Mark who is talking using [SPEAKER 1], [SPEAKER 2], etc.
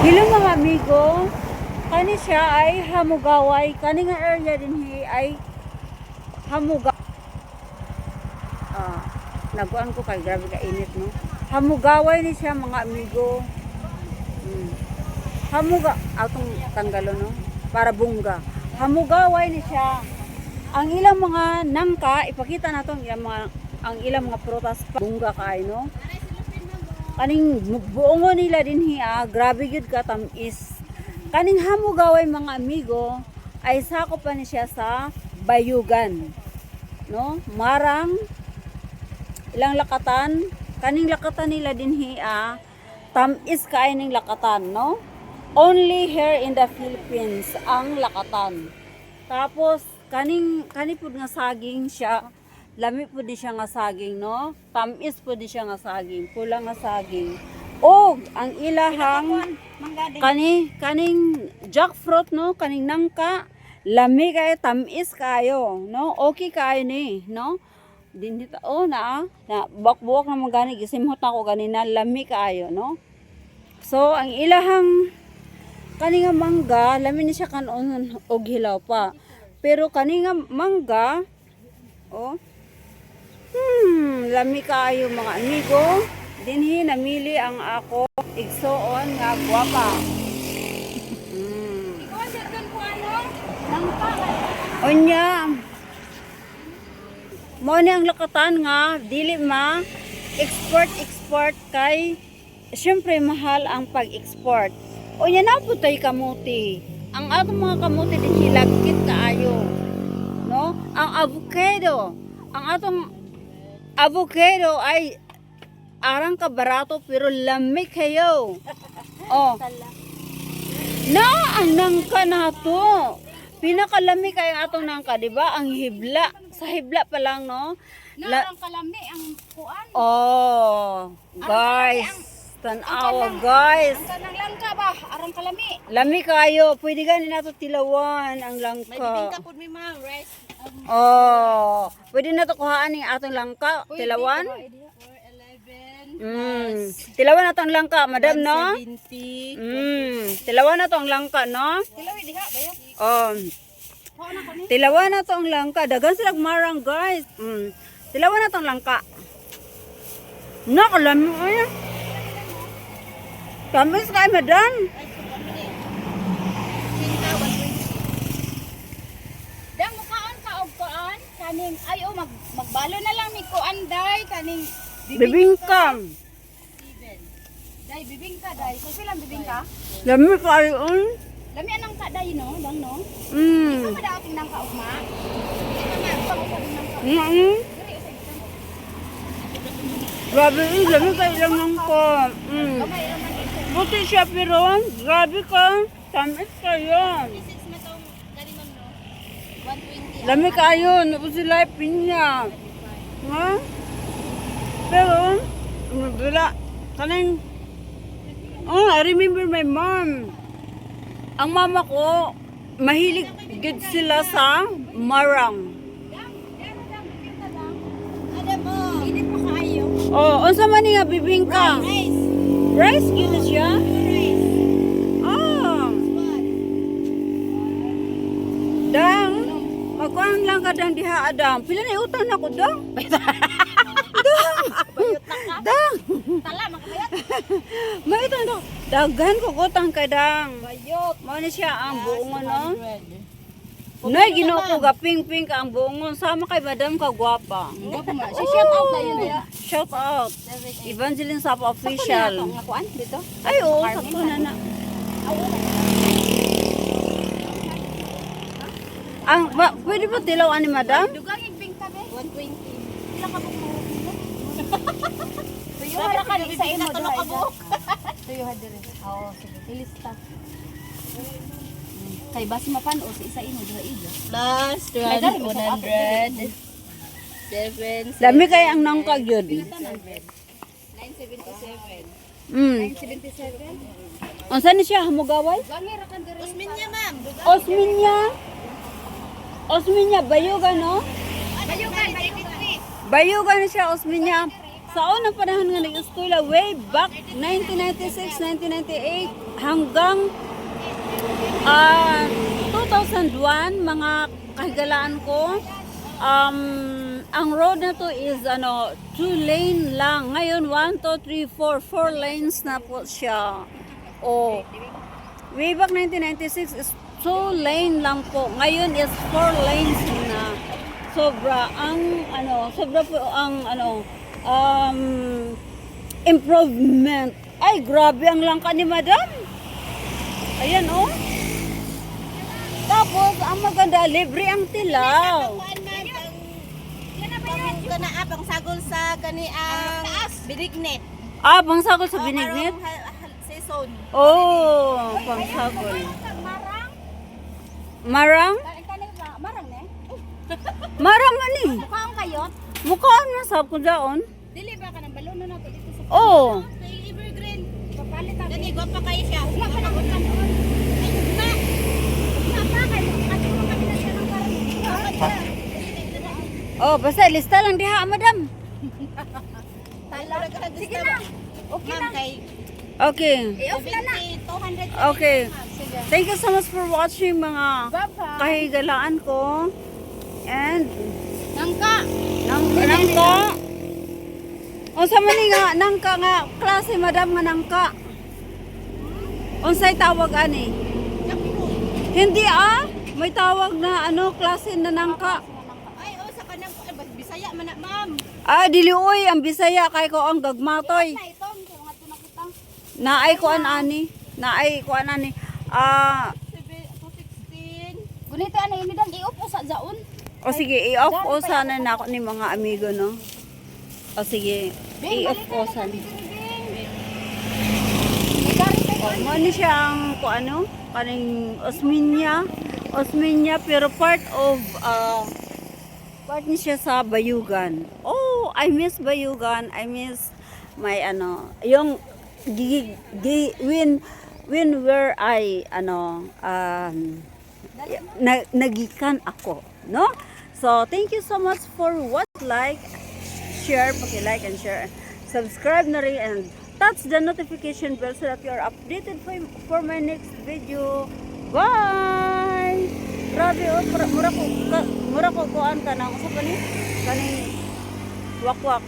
[SPEAKER 1] Hello mga amigo, kani siya ay Hamugaway, kani nga area din ay Hamugaway. Naguan ko kay grabe ka init no. Hamugaway ni siya mga amigo. Atong tanggalo no, para bungga. Hamugaway ni siya. Ang ilang mga nangka, ipakita nato ang ilang mga prutas bungga kay no. Kaning buongon nila din grabe gud ka tamis. Kaning Hamugaway mga amigo ay sakop pa ni siya sa Bayugan. No? Marang ilang lakatan, kaning lakatan nila din tamis kaay ning lakatan, no? Only here in the Philippines ang lakatan. Tapos kani pud nga saging siya. Lami po di siya nga saging, no? Tamis po di siya nga saging, pula nga saging. Og ang ilahang kaning jackfruit, no? Kaning nangka, lami kay tamis kayo, no? Okay kayo ni, no? Dinita na bakbuak na magani gisimhot na ko ganina, lami kayo, no? So ang ilahang kaning mangga, lami ni siya kanon og hilaw pa. Pero kaning mangga, lami kaayo mga amigo. Dinhi namili ang ako igsoon nga guwapa. Onya. Mo ni ang lakatan nga dili export kay syempre mahal ang pag-export. Onya na putay kamuti. Ang atong mga kamuti dinhi lagkit kaayo. No? Ang avocado ay arang ka barato pero lamig kayo. Ang nangka nato. Pinakalami kay atong nangka, di ba? Ang hibla. Sa hibla pa lang, no?
[SPEAKER 2] Ang kalami ang kuan.
[SPEAKER 1] Guys. Tanawa, guys.
[SPEAKER 2] Ang kanang langka ba? Arang kalami.
[SPEAKER 1] Lami kayo. Pwede ganin nato tilawan ang
[SPEAKER 2] May
[SPEAKER 1] langka.
[SPEAKER 2] bibingka pud mi ma'am, rice.
[SPEAKER 1] Pwede na to kuhaan ang atong langka, tilawan.
[SPEAKER 2] 11
[SPEAKER 1] Tilawan na tong langka, madam, no?
[SPEAKER 2] 70.
[SPEAKER 1] Tilawan na tong langka, no?
[SPEAKER 2] Tilawi diha bayo. Kuha na ko ni.
[SPEAKER 1] Tilawan na tong langka, dagan sila marang, guys. Tilawan na tong langka. Nakalami mo yan. Tamis kay madam.
[SPEAKER 2] Dang mukaan ka og kuan kaning magbalo na lang ni kuan day kaning
[SPEAKER 1] Bibingka.
[SPEAKER 2] Day bibingka day. So silang bibingka?
[SPEAKER 1] Lami kayo,
[SPEAKER 2] Lami anang ka day no, dang no.
[SPEAKER 1] Mm.
[SPEAKER 2] Sa dating nang ka ugma. Pang-usab nang ka.
[SPEAKER 1] Grabe, lami kayo lang ng ko.
[SPEAKER 2] Gamay raman ito.
[SPEAKER 1] Buti siya pero, grabe ka. Tamis kayo.
[SPEAKER 2] Message na tong gani ma'am no. 120.
[SPEAKER 1] Lami kayo, napo sila pinya. Ha? Pero, wala. Kaning, I remember my mom. Ang mama ko, mahilig good sila sa marang.
[SPEAKER 2] Ada mo. Init mo kaayo.
[SPEAKER 1] Unsa man ni nga bibingka?
[SPEAKER 2] Rice.
[SPEAKER 1] Rice yun na siya?
[SPEAKER 2] Rice.
[SPEAKER 1] Dang, magkuhan lang ka dang diha adang. Pila na utang na ko dang? Dang!
[SPEAKER 2] Tala makabayat.
[SPEAKER 1] May utang na. Dagan ko utang ka dang.
[SPEAKER 2] Bayot.
[SPEAKER 1] Mao ni siya ang buongon, no? Nay, ginoo ko gaping-ping ka ang buongon. Sama kay madam ka gwapa.
[SPEAKER 2] Si shout out na yun ya.
[SPEAKER 1] Shout out. Evangeline Sapa official.
[SPEAKER 2] Nga kuan dito.
[SPEAKER 1] Ay, sakto na. Pwede ba tilaw ani madam?
[SPEAKER 2] Dugang bingka be. 120. Pila ka buok mo? Tuyo ra ka sa imo tulo ka buok. Tuyo ha dire. Sige. Ilista. Kay basi mapan o sa isa imo duha igo.
[SPEAKER 3] Plus 100. 7.
[SPEAKER 1] Dami kay ang nangkag yun.
[SPEAKER 2] 977.
[SPEAKER 1] 977. Unsa ni siya Hamugaway?
[SPEAKER 2] Gangi ra kan dire.
[SPEAKER 3] Osminya ma'am.
[SPEAKER 1] Osminya, Bayugan, no?
[SPEAKER 2] Bayugan.
[SPEAKER 1] Bayugan na siya, Osminya. Sa unang panahon nga nag-eskwela, way back 1996, 1998, hanggang 2001 mga kahigalaan ko, ang road na to is 2 lane lang. Ngayon 1, 2, 3, 4 lanes na po siya. Oh, way back 1996 is 2 lane lang po. Ngayon is 4 lanes na. Sobra po ang improvement. Ay, grabe ang langka ni Madam. Ayan, oh. Tapos, ang maganda, libre ang tilaw.
[SPEAKER 3] Pang sagol sa kani ang binignet.
[SPEAKER 1] Ah, pangsagol sa binignit?
[SPEAKER 3] Season.
[SPEAKER 1] Oh, pangsagol.
[SPEAKER 2] Marang.
[SPEAKER 1] Marang?
[SPEAKER 2] Marang ne?
[SPEAKER 1] Marang man eh.
[SPEAKER 2] Mukaon kayot.
[SPEAKER 1] Mukhaan man sab ko daon.
[SPEAKER 2] Dili ba ka ng balon na to dito sa
[SPEAKER 1] Oh.
[SPEAKER 2] Evergreen. Papalit ang
[SPEAKER 3] Gani gwapa kayo siya.
[SPEAKER 2] Wala pa na utang doon. Ay, na. Na pa kayo. Katulong kami na siya ng karang.
[SPEAKER 1] Oh, basta lista lang diha, Madam.
[SPEAKER 2] Sige na. Okay
[SPEAKER 3] Ma'am
[SPEAKER 2] na.
[SPEAKER 3] kay
[SPEAKER 1] Okay.
[SPEAKER 2] I-off na na.
[SPEAKER 3] 200.
[SPEAKER 1] Okay.
[SPEAKER 2] Sige.
[SPEAKER 1] Thank you so much for watching mga
[SPEAKER 2] Bye-bye.
[SPEAKER 1] kahigalaan ko. And
[SPEAKER 2] Nangka.
[SPEAKER 1] nangka. Unsa man ni nga nangka nga klase, Madam, nga nangka? Unsay tawag ani? Hindi may tawag na klase na nangka.
[SPEAKER 3] Ay, oh, sa kanang Bisaya man na, ma'am.
[SPEAKER 1] Dili oy, ang Bisaya kay ko ang gagmatoy.
[SPEAKER 2] Na ito. Mga tunakitang.
[SPEAKER 1] Naay kuan ani. Naay kuan ani.
[SPEAKER 3] 216.
[SPEAKER 2] Gunito ano yun dan i-off o sa zaon.
[SPEAKER 1] O sige, i-off o sana na ako ni mga amigo, no? O sige, i-off o sana. O, ano siyang, kaning Osminia. Osminia, pero part niya siya sa Bayugan. Oh, I miss Bayugan. I miss my, yung, when where I, nagikan ako, no? So, thank you so much for share, paki-like and share. Subscribe na rin and touch the notification bell so that you are updated for my next video. Bye! Grabe, mura ko kuan ka na. Kaning wakwak.